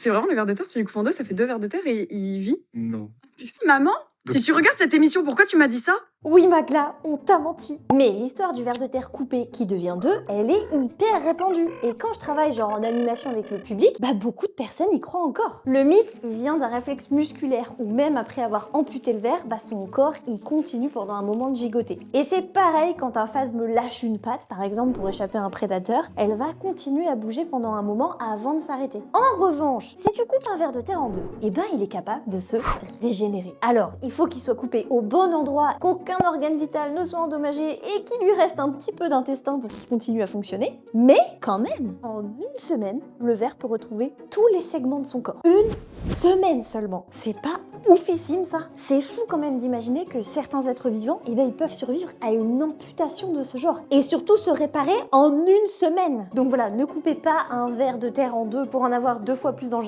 C'est vraiment le ver de terre, tu les coupes en deux, ça fait 2 vers de terre et il vit? Non. Maman, si tu regardes cette émission, pourquoi tu m'as dit ça? Oui Magla, on t'a menti. Mais l'histoire du ver de terre coupé qui devient 2, elle est hyper répandue. Et quand je travaille genre en animation avec le public, bah beaucoup de personnes y croient encore. Le mythe, il vient d'un réflexe musculaire où même après avoir amputé le ver, bah son corps il continue pendant un moment de gigoter. Et c'est pareil quand un phasme lâche une patte, par exemple pour échapper à un prédateur, elle va continuer à bouger pendant un moment avant de s'arrêter. En revanche, si tu coupes un ver de terre en deux, et ben il est capable de se régénérer. Alors, il faut qu'il soit coupé au bon endroit, qu'aucun organe vital ne soit endommagé et qu'il lui reste un petit peu d'intestin pour qu'il continue à fonctionner. Mais quand même, en une semaine, le ver peut retrouver tous les segments de son corps. Une semaine seulement. C'est pas oufissime ça? C'est fou quand même d'imaginer que certains êtres vivants, eh ben, ils peuvent survivre à une amputation de ce genre. Et surtout se réparer en une semaine. Donc voilà, ne coupez pas un ver de terre en deux pour en avoir 2 fois plus dans le jardin.